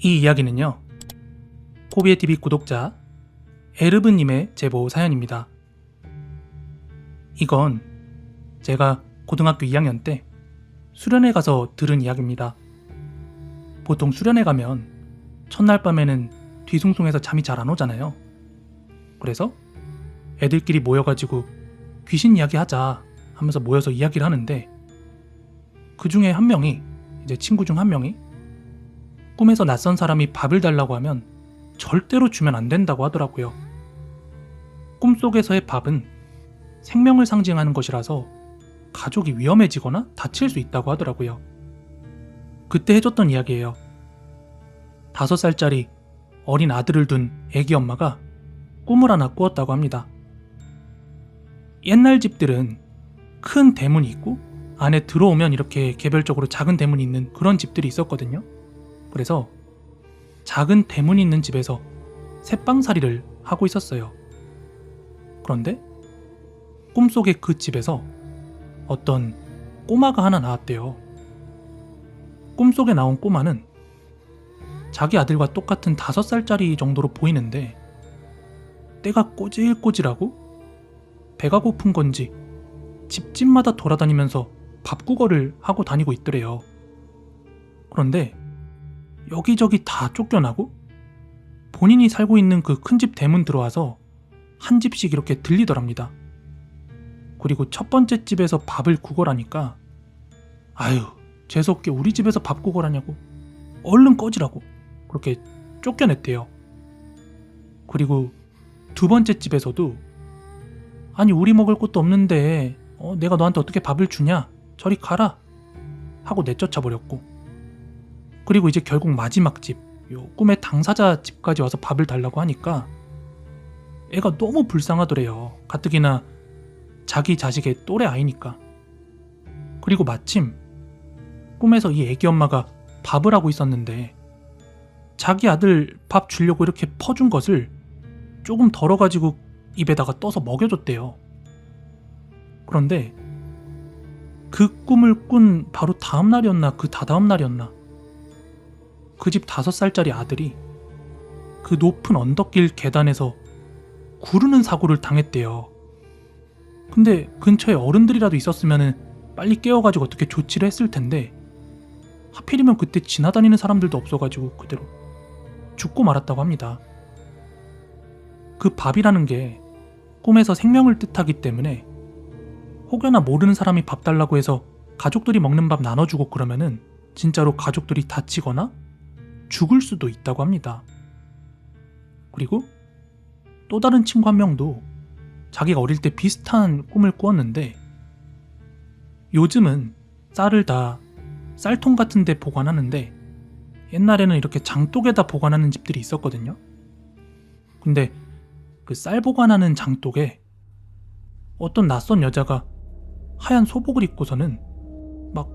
이 이야기는요, 코비에TV 구독자 에르브님의 제보 사연입니다. 이건 제가 고등학교 2학년 때 수련회 가서 들은 이야기입니다. 보통 수련회 가면 첫날 밤에는 뒤숭숭해서 잠이 잘 안 오잖아요. 그래서 애들끼리 모여가지고 귀신 이야기 하자 하면서 모여서 이야기를 하는데, 그 중에 한 명이, 이제 친구 중 한 명이 꿈에서 낯선 사람이 밥을 달라고 하면 절대로 주면 안 된다고 하더라고요. 꿈속에서의 밥은 생명을 상징하는 것이라서 가족이 위험해지거나 다칠 수 있다고 하더라고요. 그때 해줬던 이야기예요. 5살짜리 어린 아들을 둔 애기 엄마가 꿈을 하나 꾸었다고 합니다. 옛날 집들은 큰 대문이 있고 안에 들어오면 이렇게 개별적으로 작은 대문이 있는 그런 집들이 있었거든요. 그래서 작은 대문이 있는 집에서 새빵살이를 하고 있었어요. 그런데 꿈속에 그 집에서 어떤 꼬마가 하나 나왔대요. 꿈속에 나온 꼬마는 자기 아들과 똑같은 5살짜리 정도로 보이는데, 때가 꼬질꼬질하고 배가 고픈 건지 집집마다 돌아다니면서 밥구걸을 하고 다니고 있더래요. 그런데 여기저기 다 쫓겨나고 본인이 살고 있는 그 큰 집 대문 들어와서 한 집씩 이렇게 들리더랍니다. 그리고 첫 번째 집에서 밥을 구걸하니까, 아유, 재수없게 우리 집에서 밥 구걸하냐고, 얼른 꺼지라고 그렇게 쫓겨냈대요. 그리고 두 번째 집에서도, 아니 우리 먹을 것도 없는데 내가 너한테 어떻게 밥을 주냐, 저리 가라 하고 내쫓아버렸고, 그리고 이제 결국 마지막 집, 요 꿈의 당사자 집까지 와서 밥을 달라고 하니까 애가 너무 불쌍하더래요. 가뜩이나 자기 자식의 또래 아이니까. 그리고 마침 꿈에서 이 애기 엄마가 밥을 하고 있었는데, 자기 아들 밥 주려고 이렇게 퍼준 것을 조금 덜어가지고 입에다가 떠서 먹여줬대요. 그런데 그 꿈을 꾼 바로 다음 날이었나 그 다다음 날이었나, 그 집 5살짜리 아들이 그 높은 언덕길 계단에서 구르는 사고를 당했대요. 근데 근처에 어른들이라도 있었으면 빨리 깨워가지고 어떻게 조치를 했을 텐데, 하필이면 그때 지나다니는 사람들도 없어가지고 그대로 죽고 말았다고 합니다. 그 밥이라는 게 꿈에서 생명을 뜻하기 때문에 혹여나 모르는 사람이 밥 달라고 해서 가족들이 먹는 밥 나눠주고 그러면은 진짜로 가족들이 다치거나 죽을 수도 있다고 합니다. 그리고 또 다른 친구 한 명도 자기가 어릴 때 비슷한 꿈을 꾸었는데, 요즘은 쌀을 다 쌀통 같은 데 보관하는데 옛날에는 이렇게 장독에다 보관하는 집들이 있었거든요. 근데 그 쌀 보관하는 장독에 어떤 낯선 여자가 하얀 소복을 입고서는 막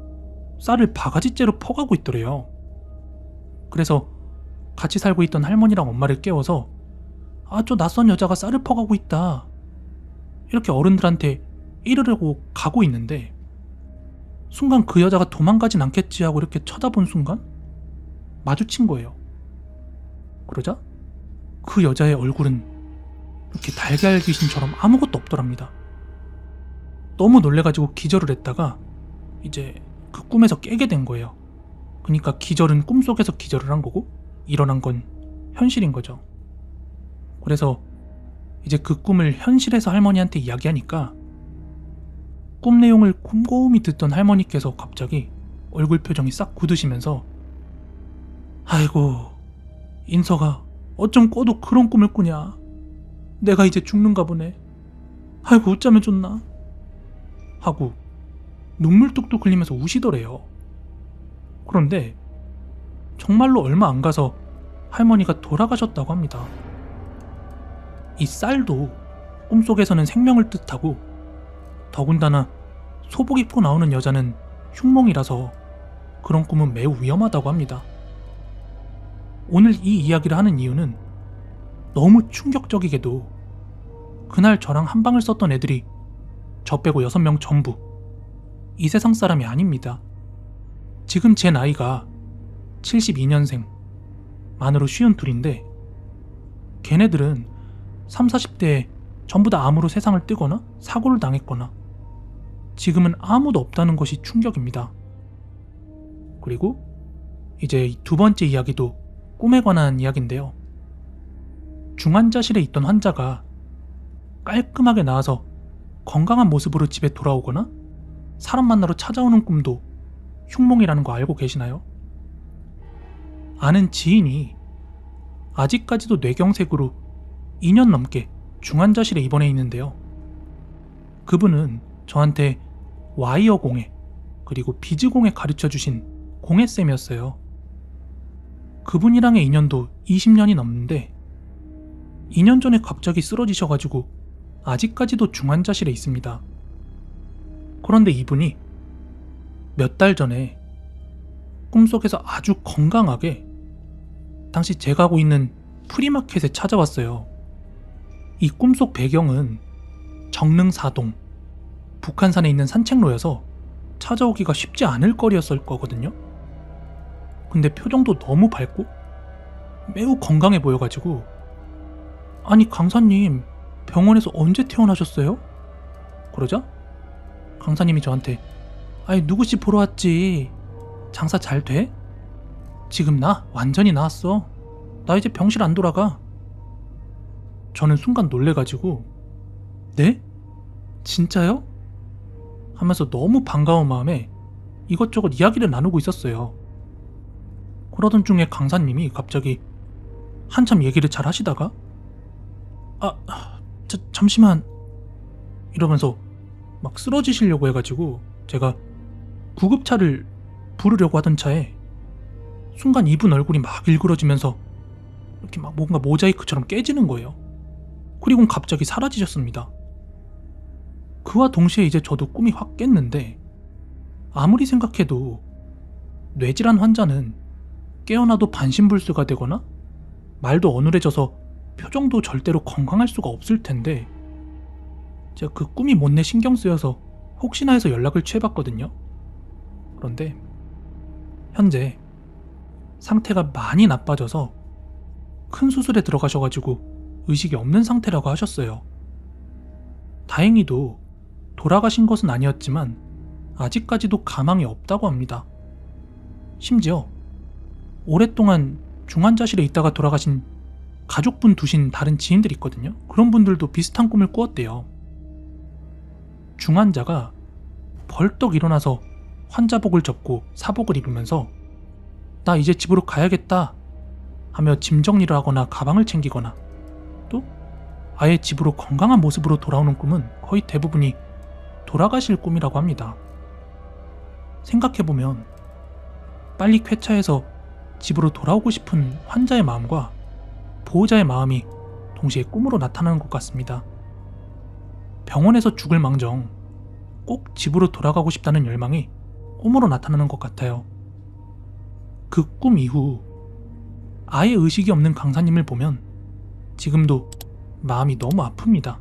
쌀을 바가지째로 퍼가고 있더래요. 그래서 같이 살고 있던 할머니랑 엄마를 깨워서, 아, 저 낯선 여자가 쌀을 퍼가고 있다, 이렇게 어른들한테 이르려고 가고 있는데, 순간 그 여자가 도망가진 않겠지 하고 이렇게 쳐다본 순간 마주친 거예요. 그러자 그 여자의 얼굴은 이렇게 달걀 귀신처럼 아무것도 없더랍니다. 너무 놀래가지고 기절을 했다가 이제 그 꿈에서 깨게 된 거예요. 그러니까 기절은 꿈속에서 기절을 한 거고 일어난 건 현실인 거죠. 그래서 이제 그 꿈을 현실에서 할머니한테 이야기하니까 꿈 내용을 곰곰이 듣던 할머니께서 갑자기 얼굴 표정이 싹 굳으시면서, 아이고, 인서가 어쩜 꿔도 그런 꿈을 꾸냐, 내가 이제 죽는가 보네, 아이고 어쩌면 좋나 하고 눈물 뚝뚝 흘리면서 우시더래요. 그런데 정말로 얼마 안 가서 할머니가 돌아가셨다고 합니다. 이 쌀도 꿈속에서는 생명을 뜻하고, 더군다나 소복 입고 나오는 여자는 흉몽이라서 그런 꿈은 매우 위험하다고 합니다. 오늘 이 이야기를 하는 이유는 너무 충격적이게도 그날 저랑 한 방을 썼던 애들이 저 빼고 6명 전부 이 세상 사람이 아닙니다. 지금 제 나이가 72년생, 만으로 쉬운 둘인데 걔네들은 30, 40대에 전부 다 암으로 세상을 뜨거나 사고를 당했거나 지금은 아무도 없다는 것이 충격입니다. 그리고 이제 이 두 번째 이야기도 꿈에 관한 이야기인데요. 중환자실에 있던 환자가 깔끔하게 나아서 건강한 모습으로 집에 돌아오거나 사람 만나러 찾아오는 꿈도 흉몽이라는 거 알고 계시나요? 아는 지인이 아직까지도 뇌경색으로 2년 넘게 중환자실에 입원해 있는데요. 그분은 저한테 와이어 공예 그리고 비즈 공예 가르쳐주신 공예쌤이었어요. 그분이랑의 인연도 20년이 넘는데 2년 전에 갑자기 쓰러지셔가지고 아직까지도 중환자실에 있습니다. 그런데 이분이 몇 달 전에 꿈속에서 아주 건강하게 당시 제가 하고 있는 프리마켓에 찾아왔어요. 이 꿈속 배경은 정릉사동, 북한산에 있는 산책로여서 찾아오기가 쉽지 않을 거리였을 거거든요. 근데 표정도 너무 밝고 매우 건강해 보여가지고 아니 강사님 병원에서 언제 퇴원하셨어요? 그러자 강사님이 저한테 아니 누구씨 보러 왔지 장사 잘 돼? 지금 나 완전히 나았어. 나 이제 병실 안 돌아가. 저는 순간 놀래가지고 네? 진짜요? 하면서 너무 반가운 마음에 이것저것 이야기를 나누고 있었어요. 그러던 중에 강사님이 갑자기 한참 얘기를 잘 하시다가 잠시만 이러면서 막 쓰러지시려고 해가지고 제가 구급차를 부르려고 하던 차에 순간 이분 얼굴이 막 일그러지면서 이렇게 막 뭔가 모자이크처럼 깨지는 거예요. 그리고 갑자기 사라지셨습니다. 그와 동시에 이제 저도 꿈이 확 깼는데 아무리 생각해도 뇌질환 환자는 깨어나도 반신불수가 되거나 말도 어눌해져서 표정도 절대로 건강할 수가 없을 텐데 제가 그 꿈이 못내 신경 쓰여서 혹시나 해서 연락을 취해봤거든요. 그런데 현재 상태가 많이 나빠져서 큰 수술에 들어가셔가지고 의식이 없는 상태라고 하셨어요. 다행히도 돌아가신 것은 아니었지만 아직까지도 가망이 없다고 합니다. 심지어 오랫동안 중환자실에 있다가 돌아가신 가족분 두신 다른 지인들이 있거든요. 그런 분들도 비슷한 꿈을 꾸었대요. 중환자가 벌떡 일어나서 환자복을 접고 사복을 입으면서 나 이제 집으로 가야겠다 하며 짐 정리를 하거나 가방을 챙기거나 또 아예 집으로 건강한 모습으로 돌아오는 꿈은 거의 대부분이 돌아가실 꿈이라고 합니다. 생각해보면 빨리 쾌차해서 집으로 돌아오고 싶은 환자의 마음과 보호자의 마음이 동시에 꿈으로 나타나는 것 같습니다. 병원에서 죽을 망정 꼭 집으로 돌아가고 싶다는 열망이 꿈으로 나타나는 것 같아요. 그 꿈 이후 아예 의식이 없는 강사님을 보면 지금도 마음이 너무 아픕니다.